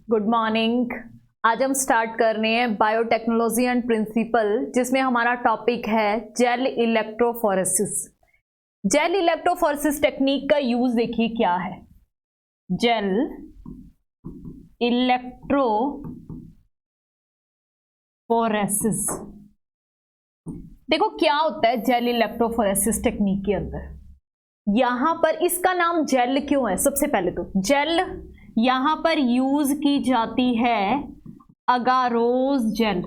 Good morning. आज हम start कर रहे हैं बायोटेक्नोलॉजी एंड प्रिंसिपल, जिसमें हमारा टॉपिक है gel electrophoresis. Gel electrophoresis technique का यूज देखिए क्या है। जेल इलेक्ट्रोफोरेसिस, देखो क्या होता है जेल इलेक्ट्रोफोरेसिस टेक्निक के अंदर। यहां पर इसका नाम जेल क्यों है? सबसे पहले तो जेल यहां पर यूज की जाती है अगारोज जेल।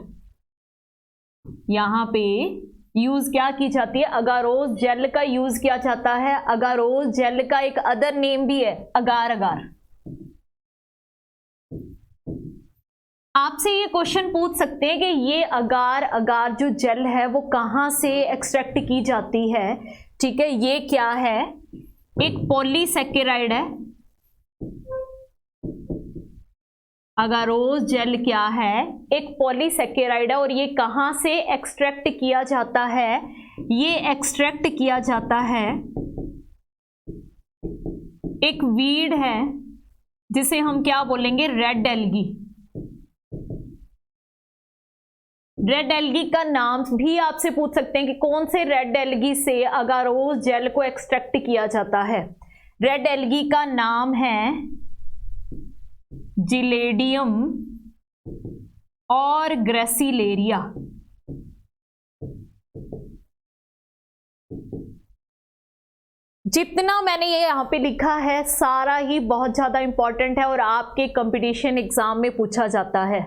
यहां पे यूज क्या की जाती है? अगारोज जेल का यूज किया जाता है। अगारोज जेल का एक अदर नेम भी है अगार अगार। आपसे ये क्वेश्चन पूछ सकते हैं कि ये अगार अगार जो जेल है वो कहां से एक्सट्रैक्ट की जाती है। ठीक है, ये क्या है? एक पॉलीसेकेराइड है। अगारोज जेल क्या है? एक पॉलीसेकेराइड है। और ये कहां से एक्सट्रैक्ट किया जाता है? ये एक्सट्रैक्ट किया जाता है, एक वीड है जिसे हम क्या बोलेंगे? Red algae. रेड एल्गी का नाम भी आपसे पूछ सकते हैं कि कौन से रेड एल्गी से अगारोज जेल को एक्सट्रैक्ट किया जाता है। रेड एल्गी का नाम है जिलेडियम और ग्रेसिलेरिया। जितना मैंने ये यहां पे लिखा है सारा ही बहुत ज्यादा इंपॉर्टेंट है और आपके कंपटीशन एग्जाम में पूछा जाता है।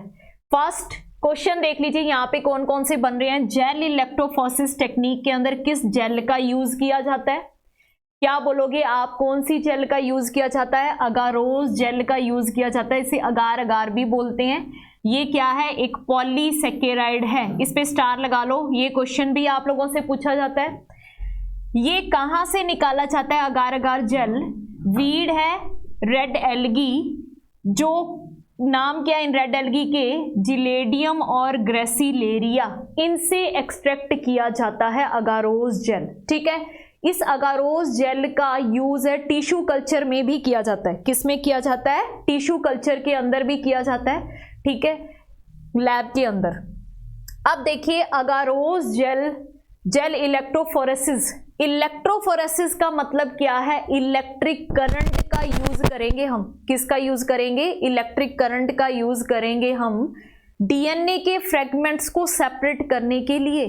फर्स्ट क्वेश्चन देख लीजिए यहां पे कौन कौन से बन रहे हैं। जेल इलेक्ट्रोफोरेसिस टेक्निक के अंदर किस जेल का यूज किया जाता है? क्या बोलोगे आप? कौन सी जेल का यूज किया जाता है? अगारोज जेल का यूज किया जाता है। इसे अगार अगार भी बोलते हैं। ये क्या है? एक पॉलीसेकेराइड है। इस पे स्टार लगा लो, ये क्वेश्चन भी आप लोगों से पूछा जाता है। ये कहां से निकाला जाता है अगार अगार जेल? वीड है रेड एल्गी, जो नाम क्या है इन रेड एल्गी के? जिलेडियम और ग्रेसिलेरिया। इनसे एक्सट्रैक्ट किया जाता है अगारोज जेल। ठीक है, इस अगारोज जेल का यूज है टिश्यू कल्चर में भी किया जाता है। किस में किया जाता है? टिश्यू कल्चर के अंदर भी किया जाता है। ठीक है, लैब के अंदर। अब देखिए अगारोज जेल, जेल इलेक्ट्रोफोरेसिस। इलेक्ट्रोफोरेसिस का मतलब क्या है? इलेक्ट्रिक करंट का यूज करेंगे हम। किसका यूज करेंगे? इलेक्ट्रिक करंट का यूज करेंगे हम डीएनए के फ्रेगमेंट्स को सेपरेट करने के लिए।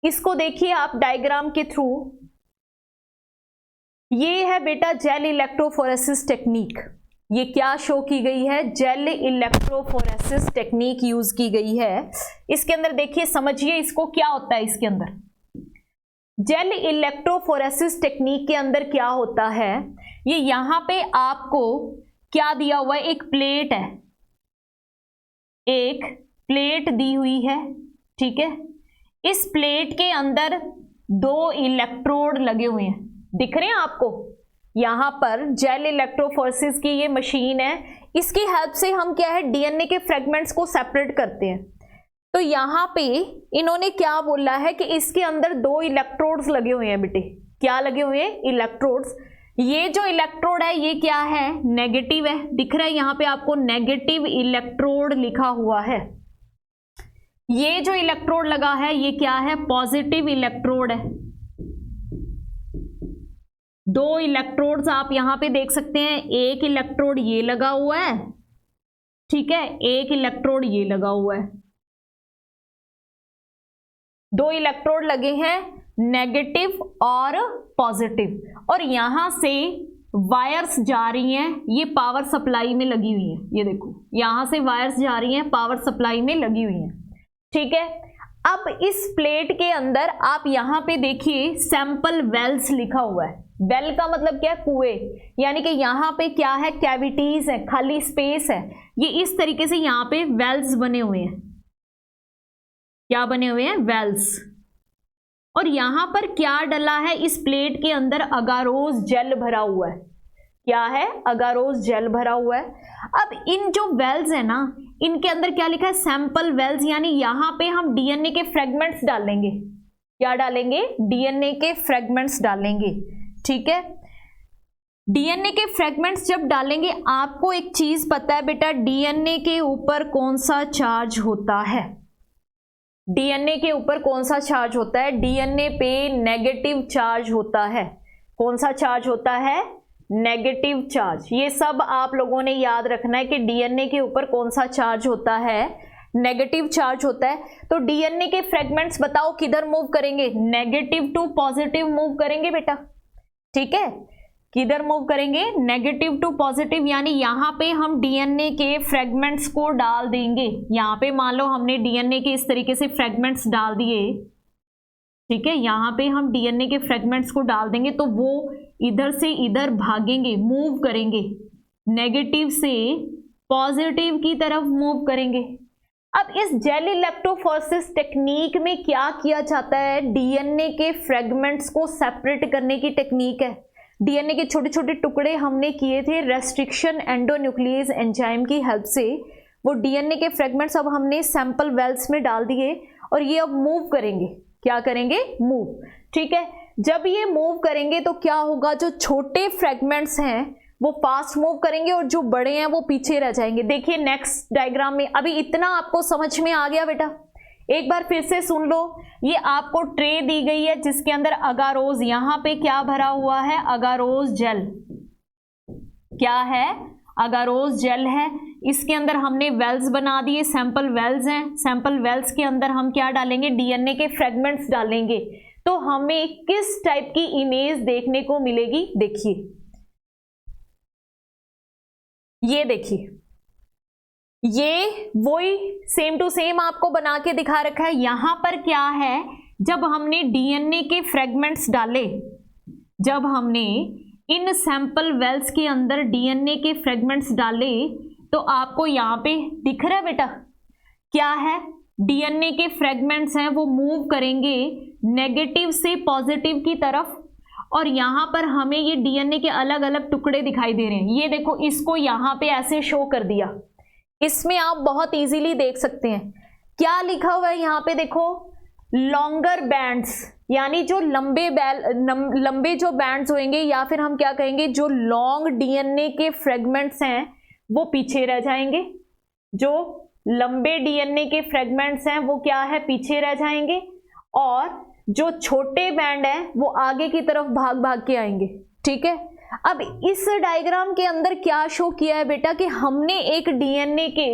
इसको देखिए आप डायग्राम के थ्रू। ये है बेटा जेल इलेक्ट्रोफोरेसिस टेक्निक। ये क्या शो की गई है? जेल इलेक्ट्रोफोरेसिस टेक्निक यूज की गई है। इसके अंदर देखिए, समझिए इसको क्या होता है। इसके अंदर जेल इलेक्ट्रोफोरेसिस टेक्निक के अंदर क्या होता है? ये यहां पे आपको क्या दिया हुआ है? एक प्लेट है, एक प्लेट दी हुई है। ठीक है, इस प्लेट के अंदर दो इलेक्ट्रोड लगे हुए हैं, दिख रहे हैं आपको? यहां पर जेल इलेक्ट्रोफोरेसिस की ये मशीन है। इसकी हेल्प से हम क्या है? डीएनए के फ्रेगमेंट्स को सेपरेट करते हैं। तो यहां पे इन्होंने क्या बोला है कि इसके अंदर दो इलेक्ट्रोड्स लगे हुए हैं बेटे। क्या लगे हुए हैं? इलेक्ट्रोड्स। ये जो इलेक्ट्रोड है ये क्या है? नेगेटिव है। दिख रहा है यहां पे आपको नेगेटिव इलेक्ट्रोड लिखा हुआ है। ये जो इलेक्ट्रोड लगा है ये क्या है? पॉजिटिव इलेक्ट्रोड है। दो इलेक्ट्रोड्स आप यहां पे देख सकते हैं। एक इलेक्ट्रोड ये लगा हुआ है, ठीक है, एक इलेक्ट्रोड ये लगा हुआ है। दो इलेक्ट्रोड लगे हैं, नेगेटिव और पॉजिटिव। और यहां से वायर्स जा रही हैं, ये पावर सप्लाई में लगी हुई है। ये देखो यहां से वायर्स जा रही हैं, पावर सप्लाई में लगी हुई हैं। ठीक है, अब इस प्लेट के अंदर आप यहां पे देखिए सैंपल वेल्स लिखा हुआ है। वेल का मतलब क्या है? कुएं। यानी कि यहां पे क्या है? कैविटीज है, खाली स्पेस है। ये इस तरीके से यहां पे वेल्स बने हुए हैं। क्या बने हुए हैं? वेल्स। और यहां पर क्या डला है? इस प्लेट के अंदर अगारोज जेल भरा हुआ है। क्या है? अगारोज जेल भरा हुआ है। अब इन जो वेल्स है ना, इनके अंदर क्या लिखा है? Sample wells. यानी यहां पे हम डीएनए के फ्रेगमेंट्स डालेंगे। क्या डालेंगे? डीएनए के फ्रेगमेंट्स डालेंगे। ठीक है, डीएनए के फ्रेगमेंट्स जब डालेंगे, आपको एक चीज पता है बेटा, डीएनए के ऊपर कौन सा चार्ज होता है? डीएनए के ऊपर कौन सा चार्ज होता है? डीएनए पे नेगेटिव चार्ज होता है। कौन सा चार्ज होता है? Negative charge. ये सब आप लोगों ने याद रखना है कि डीएनए के ऊपर कौन सा चार्ज होता है? नेगेटिव चार्ज होता है। तो डीएनए के फ्रेगमेंट्स बताओ किधर मूव करेंगे? नेगेटिव टू पॉजिटिव मूव करेंगे बेटा, ठीक है। किधर मूव करेंगे? नेगेटिव टू पॉजिटिव, यानी यहाँ पे हम डीएनए के फ्रेगमेंट्स को डाल देंगे। यहाँ पे मान लो हमने डीएनए के इस तरीके से फ्रेगमेंट्स डाल दिए, ठीक है। यहाँ पे हम डीएनए के फ्रेगमेंट्स को डाल देंगे तो वो इधर से इधर भागेंगे, मूव करेंगे, नेगेटिव से पॉजिटिव की तरफ मूव करेंगे। अब इस जेल इलेक्ट्रोफोरेसिस टेक्निक में क्या किया जाता है? डीएनए के फ्रेगमेंट्स को सेपरेट करने की टेक्निक है। डीएनए के छोटे छोटे टुकड़े हमने किए थे रेस्ट्रिक्शन एंडोन्यूक्लियस एंजाइम की हेल्प से। वो डीएनए के फ्रेगमेंट्स अब हमने सैंपल वेल्स में डाल दिए और ये अब मूव करेंगे। क्या करेंगे? मूव, ठीक है। जब ये मूव करेंगे तो क्या होगा? जो छोटे फ्रेगमेंट्स हैं वो फास्ट मूव करेंगे और जो बड़े हैं वो पीछे रह जाएंगे। देखिए नेक्स्ट डायग्राम में। अभी इतना आपको समझ में आ गया बेटा? एक बार फिर से सुन लो। ये आपको ट्रे दी गई है जिसके अंदर अगारोज, यहां पे क्या भरा हुआ है? अगारोज जेल। क्या है? अगारोज जेल है। इसके अंदर हमने वेल्स बना दिए, सैंपल वेल्स हैं। सैंपल वेल्स के अंदर हम क्या डालेंगे? डीएनए के फ्रेगमेंट्स डालेंगे। तो हमें किस टाइप की इमेज देखने को मिलेगी? देखिए, ये देखिए, ये वही सेम टू सेम आपको बना के दिखा रखा है। यहां पर क्या है? जब हमने डीएनए के फ्रेगमेंट्स डाले, जब हमने इन सैंपल वेल्स के अंदर डीएनए के फ्रेगमेंट्स डाले तो आपको यहां पे दिख रहा है बेटा क्या है? डीएनए के फ्रेगमेंट्स हैं वो मूव करेंगे नेगेटिव से पॉजिटिव की तरफ, और यहां पर हमें ये डीएनए के अलग अलग टुकड़े दिखाई दे रहे हैं। ये देखो, इसको यहां पे ऐसे शो कर दिया। इसमें आप बहुत इजीली देख सकते हैं क्या लिखा हुआ है यहाँ पे। देखो, लॉन्गर बैंड्स, यानी जो लंबे जो बैंड्स होंगे, या फिर हम क्या कहेंगे, जो लॉन्ग डीएनए के फ्रेगमेंट्स हैं वो पीछे रह जाएंगे। जो लंबे डीएनए के फ्रेगमेंट्स हैं वो क्या है? पीछे रह जाएंगे। और जो छोटे बैंड हैं वो आगे की तरफ भाग भाग के आएंगे, ठीक है। अब इस डायग्राम के अंदर क्या शो किया है बेटा कि हमने एक डीएनए के,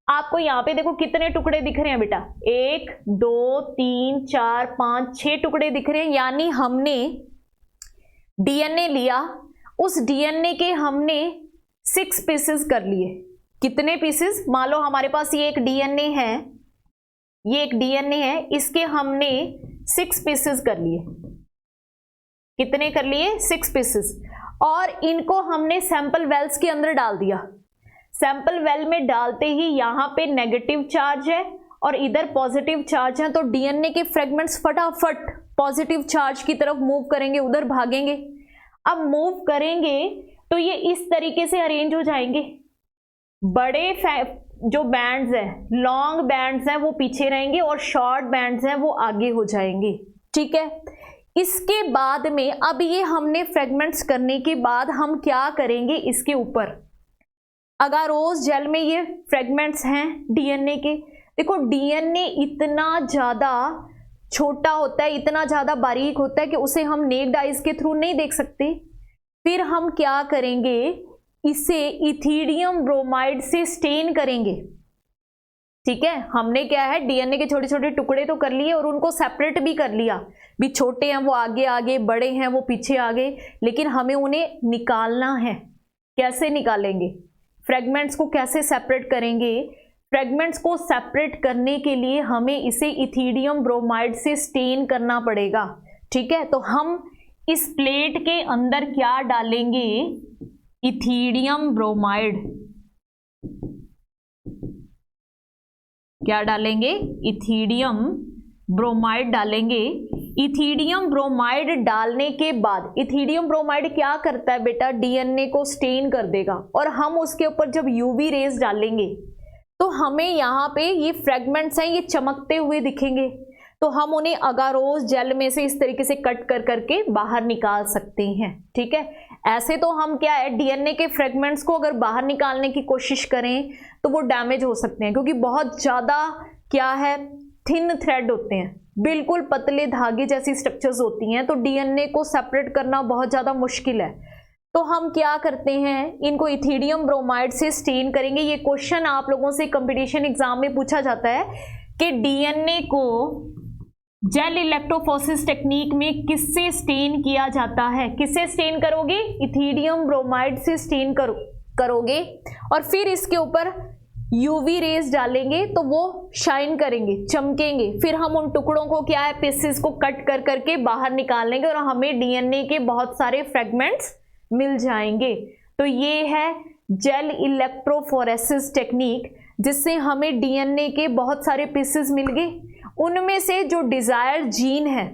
आपको यहां पे देखो कितने टुकड़े दिख रहे हैं बेटा? 1 2 3 4 5 6 टुकड़े दिख रहे हैं। यानी हमने डीएनए लिया, उस डीएनए के हमने 6 पीसेस कर लिए। कितने पीसेस? मान लो हमारे पास ये एक डीएनए है, ये एक डीएनए है, इसके हमने 6 पीसेस कर लिए। कितने कर लिए? 6 पीसेस। और इनको हमने सैंपल वेल्स के अंदर डाल दिया। सैंपल वेल में डालते ही यहां पे नेगेटिव चार्ज है और इधर पॉजिटिव चार्ज है, तो डीएनए के फ्रेगमेंट्स फटाफट पॉजिटिव चार्ज की तरफ मूव करेंगे, उधर भागेंगे। अब मूव करेंगे तो ये इस तरीके से अरेंज हो जाएंगे। बड़े जो बैंड्स हैं, लॉन्ग बैंड्स हैं, वो पीछे रहेंगे और शॉर्ट बैंड्स हैं वो आगे हो जाएंगे, ठीक है। इसके बाद में अब ये हमने फ्रेगमेंट्स करने के बाद हम क्या करेंगे? इसके ऊपर अगारोज जेल में ये फ्रेगमेंट्स हैं डीएनए के। देखो, डीएनए इतना ज़्यादा छोटा होता है, इतना ज़्यादा बारीक होता है कि उसे हम नेक्ड आइज के थ्रू नहीं देख सकते। फिर हम क्या करेंगे? इसे इथीडियम ब्रोमाइड से स्टेन करेंगे, ठीक है। हमने क्या है, डीएनए के छोटे छोटे टुकड़े तो कर लिए और उनको सेपरेट भी कर लिया। भी छोटे हैं वो आगे आगे, बड़े हैं वो पीछे आगे, लेकिन हमें उन्हें निकालना है। कैसे निकालेंगे? फ्रेगमेंट्स को कैसे सेपरेट करेंगे? फ्रेगमेंट्स को सेपरेट करने के लिए हमें इसे इथीडियम ब्रोमाइड से स्टेन करना पड़ेगा, ठीक है। तो हम इस प्लेट के अंदर क्या डालेंगे? Ethidium bromide. क्या डालेंगे? इथीडियम ब्रोमाइड डालेंगे। इथीडियम ब्रोमाइड डालने के बाद, इथीडियम ब्रोमाइड क्या करता है बेटा? डीएनए को स्टेन कर देगा, और हम उसके ऊपर जब यूवी रेज डालेंगे तो हमें यहाँ पे ये फ्रेगमेंट्स हैं ये चमकते हुए दिखेंगे। तो हम उन्हें अगारोस जेल में से इस तरीके से कट कर करके बाहर निकाल सकते हैं। ठीक है, ऐसे तो हम क्या है डीएनए के फ्रेगमेंट्स को अगर बाहर निकालने की कोशिश करें तो वो डैमेज हो सकते हैं, क्योंकि बहुत ज़्यादा क्या है थिन थ्रेड होते हैं, बिल्कुल पतले धागे जैसी स्ट्रक्चर्स होती हैं, तो डीएनए को सेपरेट करना बहुत ज़्यादा मुश्किल है। तो हम क्या करते हैं, इनको इथिडियम ब्रोमाइड से स्टेन करेंगे। ये क्वेश्चन आप लोगों से कंपटीशन एग्जाम में पूछा जाता है कि डीएनए को जेल इलेक्ट्रोफोरेसिस टेक्निक में किससे स्टेन किया जाता है। किससे स्टेन करोगे, इथिडियम ब्रोमाइड से स्टेन करोगे और फिर इसके ऊपर यूवी रेज डालेंगे तो वो शाइन करेंगे, चमकेंगे। फिर हम उन टुकड़ों को क्या है पीसेस को कट कर करके बाहर निकालेंगे और हमें डीएनए के बहुत सारे फ्रेगमेंट्स मिल जाएंगे। तो ये है जेल इलेक्ट्रोफोरेसिस टेक्निक, जिससे हमें डीएनए के बहुत सारे पीसेस मिल गए। उनमें से जो डिजायर्ड जीन है,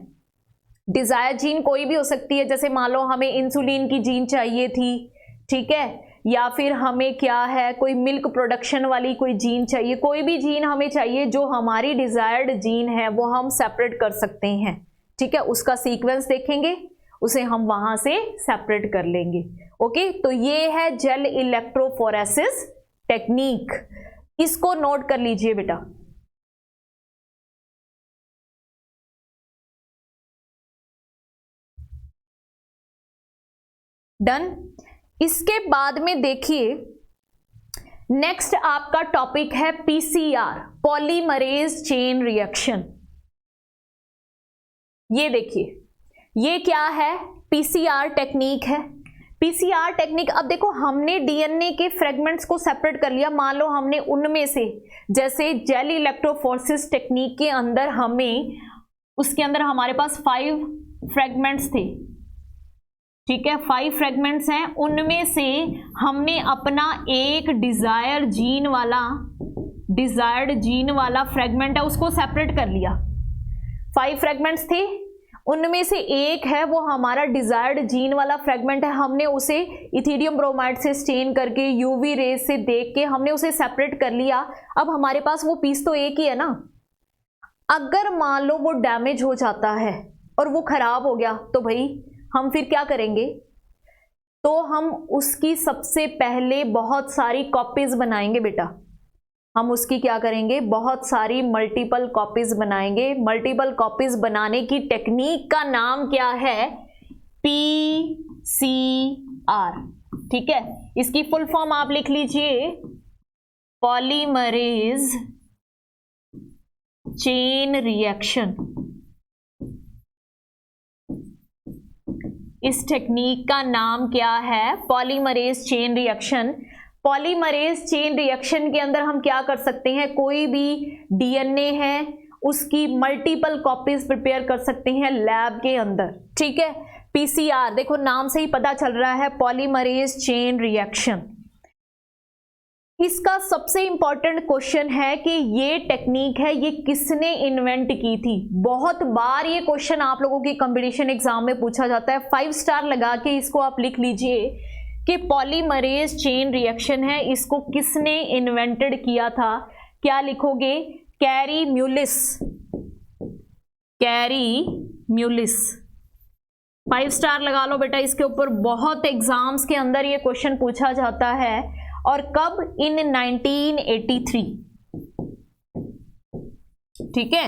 डिजायर जीन कोई भी हो सकती है, जैसे मान लो हमें इंसुलिन की जीन चाहिए थी, ठीक है, या फिर हमें क्या है कोई मिल्क प्रोडक्शन वाली कोई जीन चाहिए, कोई भी जीन हमें चाहिए जो हमारी डिजायर्ड जीन है वो हम सेपरेट कर सकते हैं। ठीक है, उसका सीक्वेंस देखेंगे, उसे हम वहां से सेपरेट कर लेंगे। ओके, तो ये है जेल इलेक्ट्रोफोरेसिस टेक्निक, इसको नोट कर लीजिए बेटा। डन। इसके बाद में देखिए नेक्स्ट आपका टॉपिक है पीसीआर, पॉलीमरेज चेन रिएक्शन। ये देखिए ये क्या है, पीसीआर टेक्निक है। पीसीआर टेक्निक, अब देखो हमने डीएनए के फ्रेगमेंट्स को सेपरेट कर लिया, मान लो हमने उनमें से जैसे जेल इलेक्ट्रोफोरेसिस टेक्निक के अंदर हमें उसके अंदर हमारे पास 5 फ्रेगमेंट्स थे। ठीक है, 5 फ्रेगमेंट्स हैं, उनमें से हमने अपना एक डिजायर्ड जीन वाला फ्रेगमेंट है उसको सेपरेट कर लिया। 5 फ्रेगमेंट्स थे, उनमें से एक है वो हमारा डिजायर्ड जीन वाला फ्रेगमेंट है, हमने उसे इथिडियम ब्रोमाइड से स्टेन करके यूवी रेज से देख के हमने उसे सेपरेट कर लिया। अब हमारे पास वो पीस तो एक ही है ना। अगर मान लो वो डैमेज हो जाता है और वो खराब हो गया तो भाई हम फिर क्या करेंगे, तो हम उसकी सबसे पहले बहुत सारी कॉपीज बनाएंगे बेटा। हम उसकी क्या करेंगे, बहुत सारी मल्टीपल कॉपीज बनाएंगे। मल्टीपल कॉपीज बनाने की टेक्निक का नाम क्या है, पीसीआर। ठीक है, इसकी फुल फॉर्म आप लिख लीजिए, पॉलीमरेज चेन रिएक्शन। इस टेक्निक का नाम क्या है, polymerase chain reaction. Polymerase chain reaction के अंदर हम क्या कर सकते हैं, कोई भी डीएनए है उसकी मल्टीपल कॉपीज प्रिपेयर कर सकते हैं लैब के अंदर। ठीक है, पीसीआर देखो नाम से ही पता चल रहा है, पॉलीमरेज चेन रिएक्शन। इसका सबसे इंपॉर्टेंट क्वेश्चन है कि ये टेक्निक है ये किसने इन्वेंट की थी। बहुत बार ये क्वेश्चन आप लोगों के कंपटीशन एग्जाम में पूछा जाता है। 5 स्टार लगा के इसको आप लिख लीजिए कि पॉलीमरेज चेन रिएक्शन है, इसको किसने इन्वेंटेड किया था। क्या लिखोगे, carry Mullis. Carry Mullis 5 star लगा लो बेटा इसके ऊपर। बहुत एग्जाम्स के अंदर ये क्वेश्चन पूछा जाता है, और कब, इन 1983। ठीक है,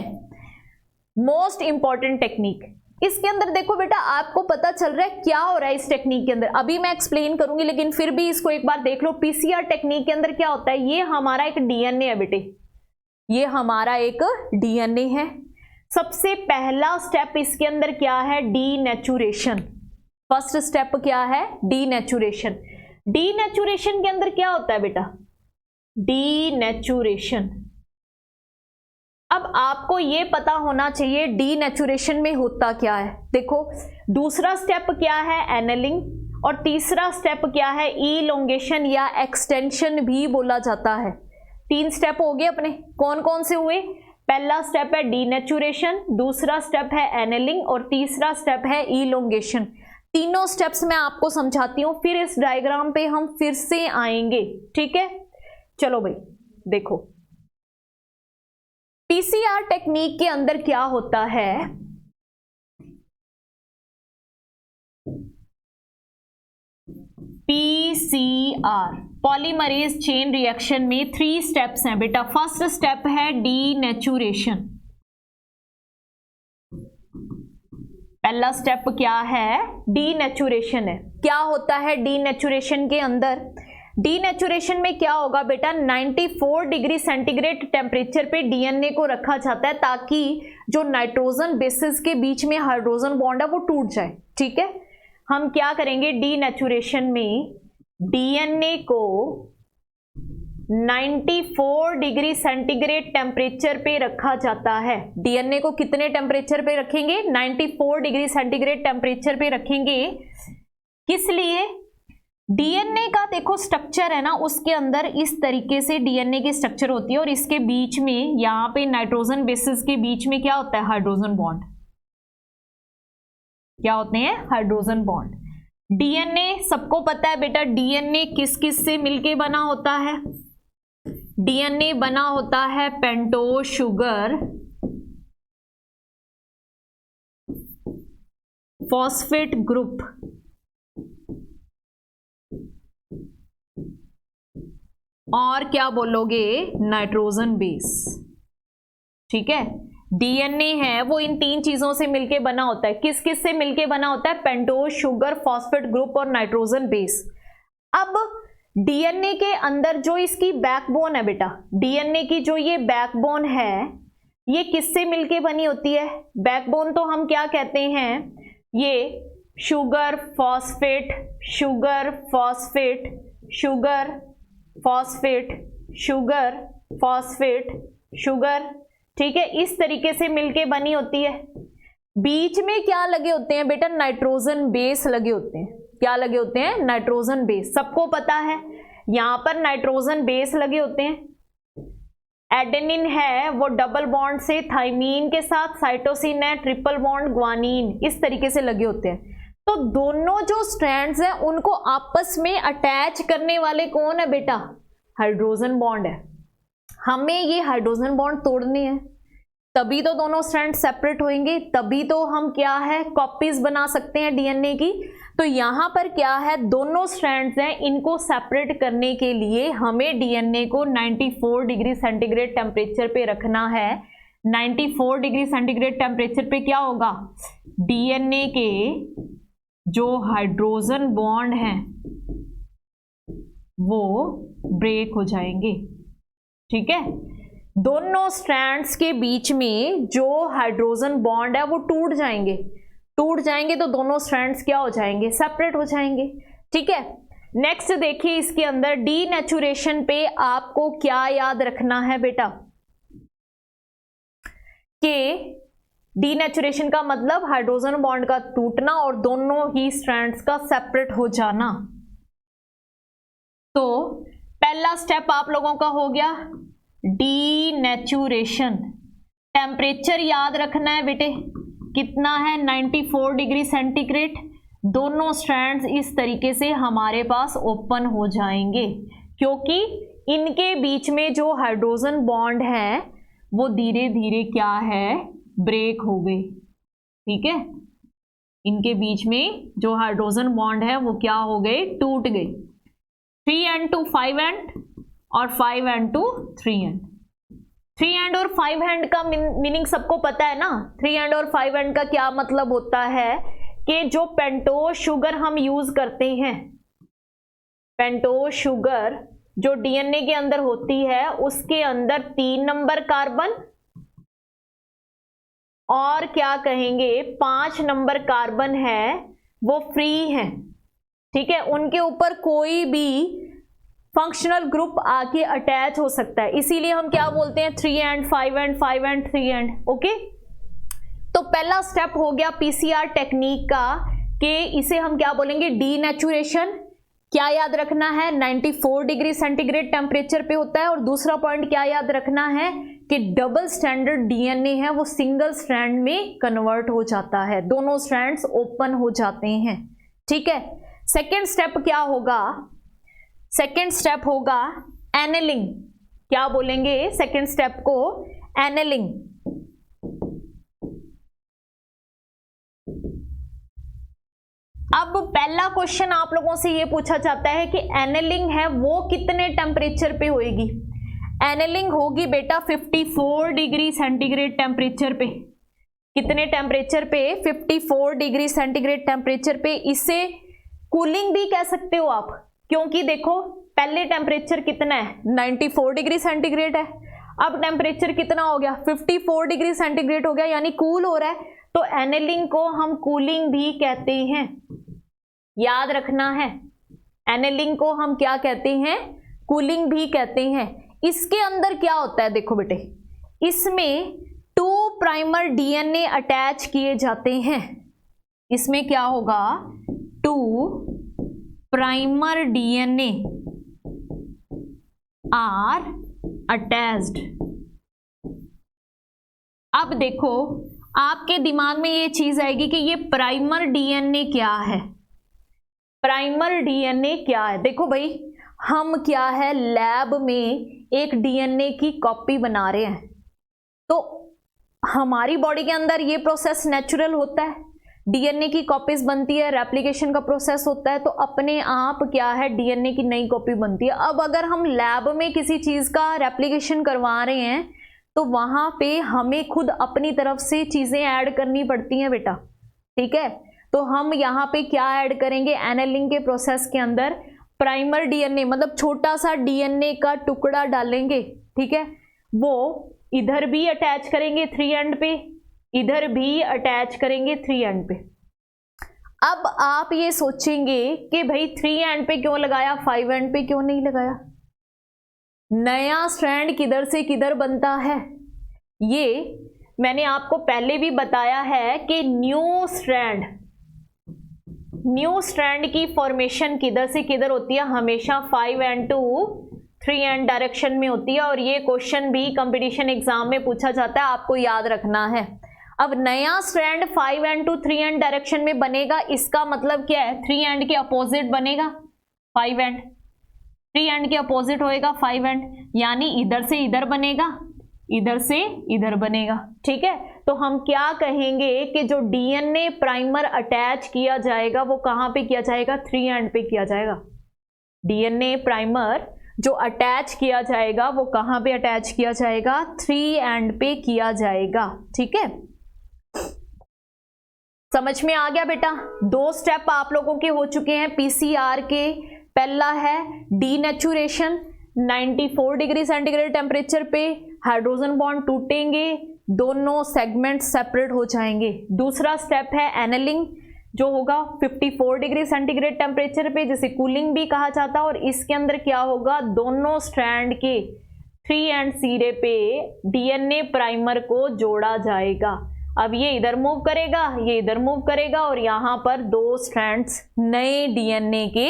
मोस्ट इंपॉर्टेंट टेक्निक। इसके अंदर देखो बेटा आपको पता चल रहा है क्या हो रहा है इस टेक्निक के अंदर। अभी मैं एक्सप्लेन करूंगी लेकिन फिर भी इसको एक बार देख लो। पीसीआर टेक्निक के अंदर क्या होता है, ये हमारा एक डीएनए है बेटे, ये हमारा एक डीएनए है। सबसे पहला स्टेप इसके अंदर क्या है, डीनेचुरेशन। फर्स्ट स्टेप क्या है, डीनेचुरेशन। डीनेचुरेशन के अंदर क्या होता है बेटा, डीनेचुरेशन। अब आपको ये पता होना चाहिए डीनेचुरेशन में होता क्या है। देखो दूसरा स्टेप क्या है, एनेलिंग, और तीसरा स्टेप क्या है, इलोंगेशन या एक्सटेंशन भी बोला जाता है। 3 स्टेप हो गए अपने, कौन कौन से हुए, पहला स्टेप है डीनेचुरेशन, दूसरा स्टेप है एनेलिंग और तीसरा स्टेप है इलोंगेशन। तीनों स्टेप्स मैं आपको समझाती हूं, फिर इस डायग्राम पे हम फिर से आएंगे। ठीक है, चलो भाई देखो पीसीआर टेक्निक के अंदर क्या होता है, पीसीआर पॉलीमरेज चेन रिएक्शन में 3 स्टेप्स हैं बेटा। फर्स्ट स्टेप है डीनेचुरेशन। पहला स्टेप क्या है, डीनेचुरेशन है। क्या होता है डीनेचुरेशन के अंदर, डीनेचुरेशन में क्या होगा बेटा, 94 डिग्री सेंटीग्रेड टेम्परेचर पे डीएनए को रखा जाता है ताकि जो नाइट्रोजन बेसिस के बीच में हाइड्रोजन बॉन्ड है वो टूट जाए। ठीक है, हम क्या करेंगे, डीनेचुरेशन में डीएनए को 94 डिग्री सेंटीग्रेड टेम्परेचर पे रखा जाता है। डीएनए को कितने टेम्परेचर पे रखेंगे, 94 डिग्री सेंटीग्रेड टेम्परेचर पे रखेंगे। किस लिए, डीएनए का देखो स्ट्रक्चर है ना, उसके अंदर इस तरीके से डीएनए की स्ट्रक्चर होती है और इसके बीच में यहाँ पे नाइट्रोजन बेसिस के बीच में क्या होता है, हाइड्रोजन बॉन्ड। क्या होते हैं, हाइड्रोजन बॉन्ड। डीएनए सबको पता है बेटा, डीएनए किस किस से मिलके बना होता है, डीएनए बना होता है पेंटोज शुगर, फॉस्फेट ग्रुप और क्या बोलोगे, नाइट्रोजन बेस। ठीक है, डीएनए है वो इन 3 चीजों से मिलके बना होता है। किस किस से मिलके बना होता है, पेंटोज शुगर, फॉस्फेट ग्रुप और नाइट्रोजन बेस। अब डीएनए के अंदर जो इसकी बैकबोन है बेटा, डीएनए की जो ये बैकबोन है ये किससे मिलके बनी होती है, बैकबोन तो हम क्या कहते हैं, ये sugar phosphate, sugar phosphate, sugar phosphate, sugar phosphate, sugar. ठीक है, इस तरीके से मिलके बनी होती है। बीच में क्या लगे होते हैं बेटा, नाइट्रोजन बेस लगे होते हैं। क्या लगे होते हैं, नाइट्रोजन बेस। सबको पता है यहां पर नाइट्रोजन बेस लगे होते हैं। एडेनिन है वो डबल बॉन्ड से थाइमीन के साथ, साइटोसिन है ट्रिपल बॉन्ड ग्वानिन, इस तरीके से लगे होते हैं। तो दोनों जो स्ट्रैंड्स हैं उनको आपस में अटैच करने वाले कौन है बेटा, हाइड्रोजन बॉन्ड है। हमें ये हाइड्रोजन बॉन्ड तोड़ने हैं, तभी तो दोनों स्ट्रैंड सेपरेट होंगे, तभी तो हम क्या है, कॉपीज बना सकते हैं डीएनए की। तो यहां पर क्या है, दोनों स्ट्रैंड्स हैं, इनको सेपरेट करने के लिए हमें डीएनए को 94 डिग्री सेंटीग्रेड टेम्परेचर पे रखना है। 94 डिग्री सेंटीग्रेड टेम्परेचर पे क्या होगा, डीएनए के जो हाइड्रोजन बॉन्ड हैं वो ब्रेक हो जाएंगे। ठीक है, दोनों स्ट्रैंड्स के बीच में जो हाइड्रोजन बॉन्ड है वो टूट जाएंगे। टूट जाएंगे तो दोनों स्ट्रैंड्स क्या हो जाएंगे, सेपरेट हो जाएंगे। ठीक है, नेक्स्ट देखिए इसके अंदर डीनेचुरेशन पे आपको क्या याद रखना है बेटा, कि डीनेचुरेशन का मतलब हाइड्रोजन बॉन्ड का टूटना और दोनों ही स्ट्रैंड्स का सेपरेट हो जाना। तो पहला स्टेप आप लोगों का हो गया डीनेचुरेशन। टेम्परेचर याद रखना है बेटे, कितना है, 94 डिग्री सेंटीग्रेड। दोनों स्ट्रैंड्स इस तरीके से हमारे पास ओपन हो जाएंगे क्योंकि इनके बीच में जो हाइड्रोजन बॉन्ड है वो धीरे धीरे क्या है, ब्रेक हो गए। ठीक है, इनके बीच में जो हाइड्रोजन बॉन्ड है वो क्या हो गए, टूट गए। 3 to 5 और 5 to 3 3 और 5 का मीनिंग सबको पता है ना। 3 और 5 का क्या मतलब होता है कि जो पेंटोज शुगर हम यूज करते हैं, पेंटोज शुगर जो डीएनए के अंदर होती है उसके अंदर 3 नंबर कार्बन और क्या कहेंगे 5 नंबर कार्बन है वो फ्री है। ठीक है, उनके ऊपर कोई भी फंक्शनल ग्रुप आके अटैच हो सकता है, इसीलिए हम क्या बोलते हैं 3 5 5 3 ओके। तो पहला स्टेप हो गया पीसीआर टेक्निक का कि इसे हम क्या बोलेंगे, डीनेचुरेशन। क्या याद रखना है, 94 डिग्री सेंटीग्रेड टेम्परेचर पे होता है। और दूसरा पॉइंट क्या याद रखना है कि डबल स्टैंडर्ड डीएनए है वो सिंगल स्ट्रैंड में कन्वर्ट हो जाता है, दोनों स्ट्रैंड्स ओपन हो जाते हैं। ठीक है, सेकेंड स्टेप क्या होगा, सेकेंड स्टेप होगा एनेलिंग। क्या बोलेंगे सेकेंड स्टेप को, एनेलिंग। अब पहला क्वेश्चन आप लोगों से ये पूछा जाता है कि एनेलिंग है वो कितने टेम्परेचर पे होएगी। एनेलिंग होगी बेटा 54 डिग्री सेंटीग्रेड टेम्परेचर पे। कितने टेम्परेचर पे? 54 डिग्री सेंटीग्रेड टेम्परेचर पे। इसे कूलिंग भी कह सकते हो आप, क्योंकि देखो पहले टेम्परेचर कितना है 94 डिग्री सेंटीग्रेड है, अब टेम्परेचर कितना हो गया 54 डिग्री सेंटीग्रेड हो गया, यानी कूल हो रहा है, तो एनेलिंग को हम कूलिंग भी कहते हैं। याद रखना है, एनेलिंग को हम क्या कहते हैं? कूलिंग भी कहते हैं। इसके अंदर क्या होता है देखो बेटे, इसमें 2 प्राइमर डीएनए अटैच किए जाते हैं। इसमें क्या होगा? 2 प्राइमर डीएनए आर अटैच्ड। अब देखो आपके दिमाग में ये चीज आएगी कि ये प्राइमर डीएनए क्या है। प्राइमर डीएनए क्या है? देखो भाई, हम क्या है लैब में एक डीएनए की कॉपी बना रहे हैं, तो हमारी बॉडी के अंदर ये प्रोसेस नेचुरल होता है, डीएनए की कॉपीज बनती है, रेप्लिकेशन का प्रोसेस होता है, तो अपने आप क्या है डीएनए की नई कॉपी बनती है। अब अगर हम लैब में किसी चीज का रेप्लिकेशन करवा रहे हैं तो वहां पे हमें खुद अपनी तरफ से चीजें ऐड करनी पड़ती हैं बेटा, ठीक है। तो हम यहाँ पे क्या ऐड करेंगे? एनेलिंग के प्रोसेस के अंदर प्राइमर डीएनए मतलब छोटा सा डीएनए का टुकड़ा डालेंगे, ठीक है, वो इधर भी अटैच करेंगे 3 एंड पे, इधर भी अटैच करेंगे 3 एंड पे। अब आप ये सोचेंगे कि भाई 3 एंड पे क्यों लगाया, 5 एंड पे क्यों नहीं लगाया? नया स्ट्रैंड किधर से किधर बनता है, ये मैंने आपको पहले भी बताया है कि न्यू स्ट्रैंड की फॉर्मेशन किधर से किधर होती है? हमेशा 5 एंड टू 3 एंड डायरेक्शन में होती है, और ये क्वेश्चन भी कंपटीशन एग्जाम में पूछा जाता है, आपको याद रखना है। अब नया strand 5 end to 3 end direction में बनेगा, इसका मतलब क्या है? 3 एंड के अपोजिट बनेगा 5 एंड, 3 एंड के अपोजिट होएगा 5 एंड, यानी इधर से इधर बनेगा, इधर से इधर बनेगा, ठीक है। तो हम क्या कहेंगे कि जो डीएनए प्राइमर अटैच किया जाएगा वो कहां पे किया जाएगा? 3 एंड पे किया जाएगा। डीएनए प्राइमर जो अटैच किया जाएगा वो कहां पे अटैच किया जाएगा? 3 एंड पे किया जाएगा, ठीक है। समझ में आ गया बेटा? 2 स्टेप आप लोगों के हो चुके हैं पीसीआर के। पहला है डीनेचुरेशन, 94 डिग्री सेंटीग्रेड टेम्परेचर पे हाइड्रोजन बॉन्ड टूटेंगे, दोनों सेगमेंट सेपरेट हो जाएंगे। दूसरा स्टेप है एनेलिंग, जो होगा 54 डिग्री सेंटीग्रेड टेम्परेचर पे, जिसे कूलिंग भी कहा जाता है, और इसके अंदर क्या होगा? दोनों स्ट्रैंड के 3 एंड सिरे पे डीएनए प्राइमर को जोड़ा जाएगा। अब ये इधर मूव करेगा, ये इधर मूव करेगा, और यहां पर 2 स्ट्रैंड्स नए डीएनए के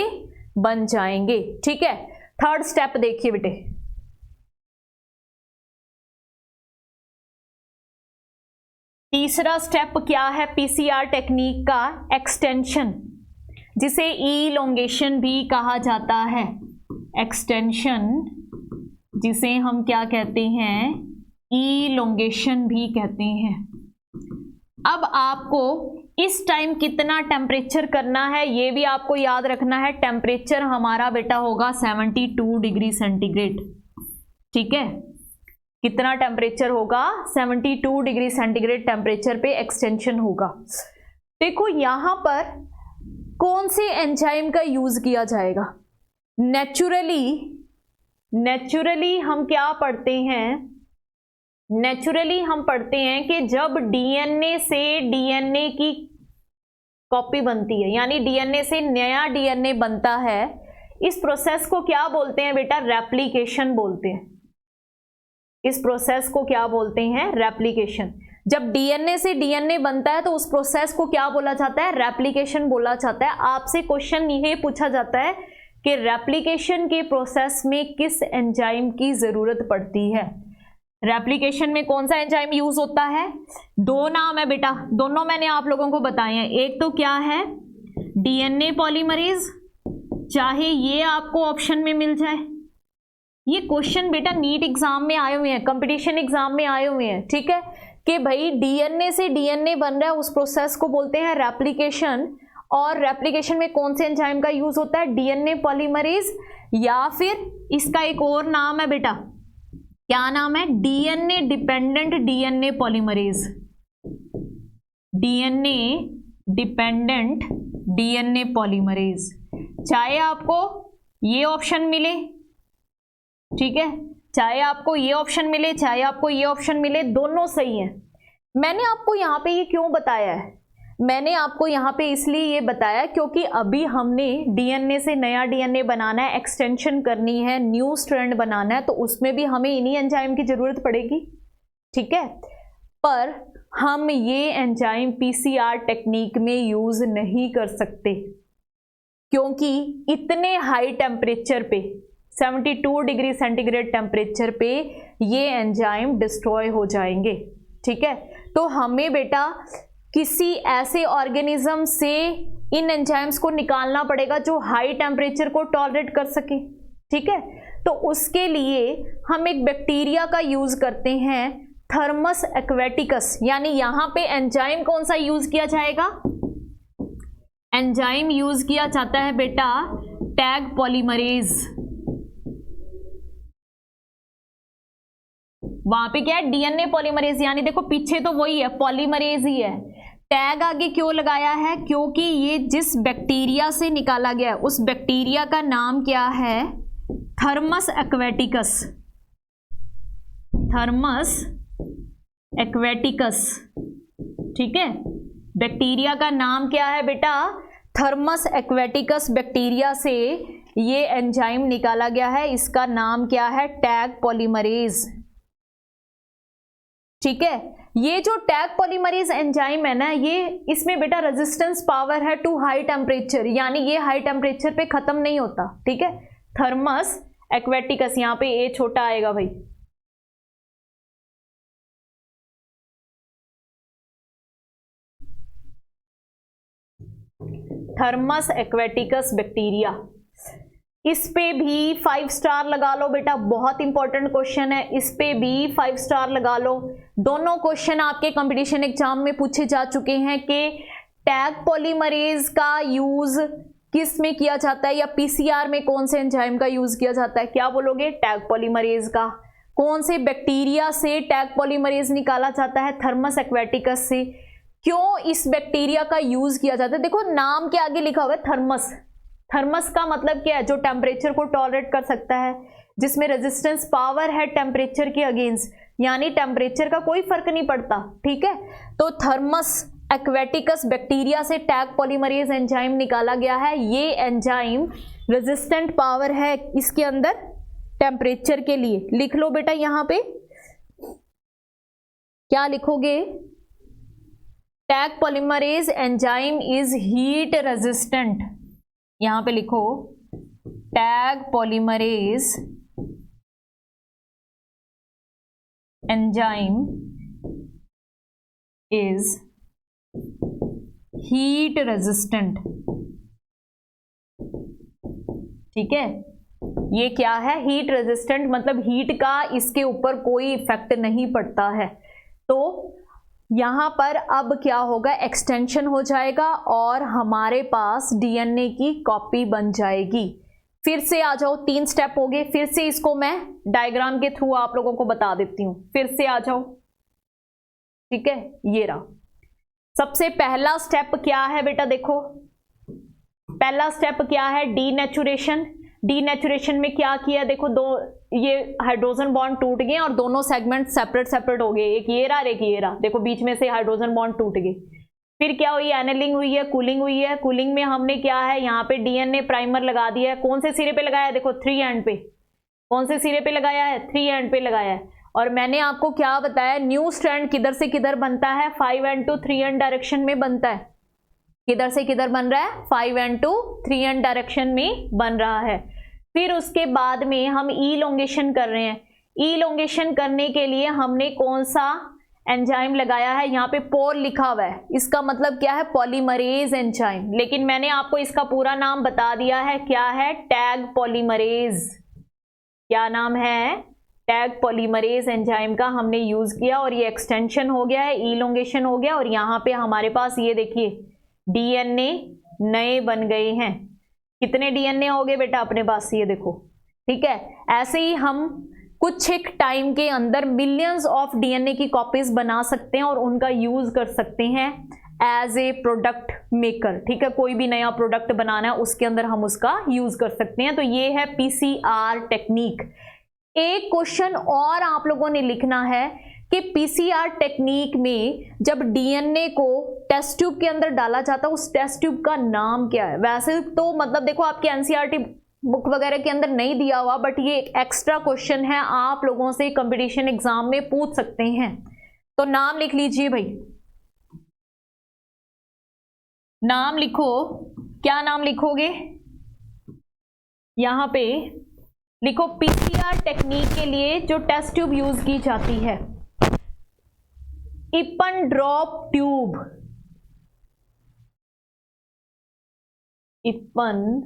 बन जाएंगे, ठीक है। थर्ड स्टेप देखिए बेटे, तीसरा स्टेप क्या है पीसीआर टेक्निक का? एक्सटेंशन, जिसे इलोंगेशन भी कहा जाता है। एक्सटेंशन जिसे हम क्या कहते हैं? इलोंगेशन भी कहते हैं। अब आपको इस टाइम कितना टेम्परेचर करना है ये भी आपको याद रखना है। टेम्परेचर हमारा बेटा होगा 72 डिग्री सेंटीग्रेड, ठीक है। कितना टेम्परेचर होगा? 72 डिग्री सेंटीग्रेड टेम्परेचर पे एक्सटेंशन होगा। देखो यहां पर कौन से एंजाइम का यूज किया जाएगा? नेचुरली हम क्या पढ़ते हैं? नेचुरली हम पढ़ते हैं कि जब डीएनए से डीएनए की कॉपी बनती है, यानी डीएनए से नया डीएनए बनता है, इस प्रोसेस को क्या बोलते हैं बेटा? रेप्लिकेशन बोलते हैं। इस प्रोसेस को क्या बोलते हैं? रेप्लिकेशन। जब डीएनए से डीएनए बनता है तो उस प्रोसेस को क्या बोला जाता है? रेप्लिकेशन बोला जाता है। आपसे क्वेश्चन ये पूछा जाता है कि रेप्लिकेशन के प्रोसेस में किस एंजाइम की जरूरत पड़ती है? रेप्लिकेशन में कौन सा एंजाइम यूज होता है? 2 नाम है बेटा, दोनों मैंने आप लोगों को बताए हैं। एक तो क्या है? डीएनए पॉलीमरेज, चाहे ये आपको ऑप्शन में मिल जाए, ये क्वेश्चन बेटा नीट एग्जाम में आए हुए हैं, कंपटीशन एग्जाम में आए हुए हैं, ठीक है, कि भाई डीएनए से डीएनए बन रहा है, उस प्रोसेस को बोलते हैं रेप्लिकेशन, और रेप्लिकेशन में कौन से एंजाइम का यूज होता है, डीएनए पॉलीमरेज, या फिर इसका एक और नाम है बेटा, क्या नाम है, DNA dependent DNA polymerase, DNA dependent DNA polymerase. चाहे आपको ये ऑप्शन मिले, ठीक है, चाहे आपको ये ऑप्शन मिले, चाहे आपको ये ऑप्शन मिले, दोनों सही है। मैंने आपको यहाँ पे ये क्यों बताया है, मैंने आपको यहाँ पे इसलिए ये बताया क्योंकि अभी हमने डीएनए से नया डीएनए बनाना है, एक्सटेंशन करनी है, न्यू स्ट्रैंड बनाना है, तो उसमें भी हमें इन्हीं एंजाइम की जरूरत पड़ेगी, ठीक है। पर हम ये एंजाइम पीसीआर टेक्निक में यूज नहीं कर सकते, क्योंकि इतने हाई टेम्परेचर पे 72 डिग्री सेंटीग्रेड टेम्परेचर पे ये एंजाइम डिस्ट्रॉय हो जाएंगे, ठीक है। तो हमें बेटा किसी ऐसे ऑर्गेनिज्म से इन एंजाइम्स को निकालना पड़ेगा जो हाई टेम्परेचर को टॉलरेट कर सके, ठीक है। तो उसके लिए हम एक बैक्टीरिया का यूज करते हैं, थर्मस एक्वेटिकस, यानी यहां पे एंजाइम कौन सा यूज किया जाएगा, एंजाइम यूज किया जाता है बेटा टैग पॉलीमरेज। वहां पे क्या है, डीएनए पॉलीमरेज, यानी देखो पीछे तो वही है, पॉलीमरेज ही है। टैग आगे क्यों लगाया है, क्योंकि ये जिस बैक्टीरिया से निकाला गया है उस बैक्टीरिया का नाम क्या है, थर्मस एक्वेटिकस, थर्मस एक्वेटिकस, ठीक है। बैक्टीरिया का नाम क्या है बेटा, थर्मस एक्वेटिकस बैक्टीरिया से ये एंजाइम निकाला गया है, इसका नाम क्या है, टैग पॉलीमरेज, ठीक है। ये जो टैग पॉलीमरेज एंजाइम है ना, ये इसमें बेटा रेजिस्टेंस पावर है टू हाई टेम्परेचर, यानी ये हाई टेम्परेचर पे खत्म नहीं होता, ठीक है। थर्मस एक्वेटिकस, यहां पे ए छोटा आएगा भाई, थर्मस एक्वेटिकस बैक्टीरिया। इस पे भी 5 स्टार लगा लो बेटा, बहुत इंपॉर्टेंट क्वेश्चन है, इस पे भी 5 स्टार लगा लो। दोनों क्वेश्चन आपके कंपटीशन एग्जाम में पूछे जा चुके हैं कि टैग पॉलीमरेज का यूज किस में किया जाता है, या पीसीआर में कौन से एंजाइम का यूज किया जाता है, क्या बोलोगे, टैग पॉलीमरेज का। कौन से बैक्टीरिया से टैग पॉलीमरेज निकाला जाता है, थर्मस एक्वेटिकस से। क्यों इस बैक्टीरिया का यूज किया जाता है, देखो नाम के आगे लिखा हुआ है थर्मस, थर्मस का मतलब क्या है, जो टेम्परेचर को टॉलरेट कर सकता है, जिसमें रेजिस्टेंस पावर है टेम्परेचर के अगेंस्ट, यानी टेम्परेचर का कोई फर्क नहीं पड़ता, ठीक है। तो थर्मस एक्वेटिकस बैक्टीरिया से टैग पॉलीमरेज एंजाइम निकाला गया है। ये एंजाइम रेजिस्टेंट पावर है इसके अंदर टेम्परेचर के लिए। लिख लो बेटा, यहां पे क्या लिखोगे, tag polymerase enzyme is heat resistant, यहां पे लिखो tag polymerase enzyme is heat resistant, ठीक है। ये क्या है, हीट रेजिस्टेंट, मतलब हीट का इसके ऊपर कोई इफेक्ट नहीं पड़ता है। तो यहां पर अब क्या होगा, एक्सटेंशन हो जाएगा और हमारे पास डीएनए की कॉपी बन जाएगी। फिर से आ जाओ, 3 स्टेप हो गए, फिर से इसको मैं डायग्राम के थ्रू आप लोगों को बता देती हूं, फिर से आ जाओ, ठीक है। ये रहा सबसे पहला स्टेप, क्या है बेटा, देखो पहला स्टेप क्या है, डीनेचुरेशन। डीनेचुरेशन में क्या किया, देखो दो ये हाइड्रोजन बॉन्ड टूट गए और दोनों सेगमेंट सेपरेट सेपरेट हो गए, एक ये रहा एक ये रहा, देखो बीच में से हाइड्रोजन बॉन्ड टूट गए। फिर क्या हुई, एनेलिंग हुई है, कूलिंग हुई है। कूलिंग में हमने क्या है, यहाँ पे डीएनए प्राइमर लगा दिया है। कौन से सिरे पे लगाया है, देखो 3 एंड पे, कौन से सिरे पे लगाया है, 3 एंड पे लगाया है। और मैंने आपको क्या बताया, न्यू स्ट्रैंड किधर से किधर बनता है, 5 एंड टू 3 एंड डायरेक्शन में बनता है। किधर से किधर बन रहा है, 5 एंड टू 3 एंड डायरेक्शन में बन रहा है। फिर उसके बाद में हम इलोंगेशन कर रहे हैं। इलोंगेशन करने के लिए हमने कौन सा एंजाइम लगाया है, यहाँ पे पोल लिखा हुआ है, इसका मतलब क्या है, पॉलीमरेज एंजाइम। लेकिन मैंने आपको इसका पूरा नाम बता दिया है, क्या है, टैग पॉलीमरेज। क्या नाम है, टैग पॉलीमरेज एंजाइम का हमने यूज किया और ये एक्सटेंशन हो गया है, इलोंगेशन हो गया और यहाँ पे हमारे पास ये देखिए डीएनए नए बन गए हैं। कितने डीएनए हो गए बेटा अपने पास, ये देखो, ठीक है। ऐसे ही हम कुछ एक टाइम के अंदर मिलियंस ऑफ डीएनए की कॉपीज बना सकते हैं और उनका यूज कर सकते हैं एज ए प्रोडक्ट मेकर, ठीक है। कोई भी नया प्रोडक्ट बनाना है उसके अंदर हम उसका यूज कर सकते हैं। तो ये है पीसीआर टेक्निक। एक क्वेश्चन और आप लोगों ने लिखना है कि पीसीआर टेक्निक में जब डीएनए को टेस्ट ट्यूब के अंदर डाला जाता है उस टेस्ट ट्यूब का नाम क्या है। वैसे तो मतलब देखो आपके एनसीईआरटी बुक वगैरह के अंदर नहीं दिया हुआ, बट ये एक एक्स्ट्रा क्वेश्चन है, आप लोगों से कंपटीशन एग्जाम में पूछ सकते हैं। तो नाम लिख लीजिए भाई, नाम लिखो। क्या नाम लिखोगे, यहां पे लिखो पीसीआर टेक्निक के लिए जो टेस्ट ट्यूब यूज की जाती है, इपन ड्रॉप ट्यूब, इपन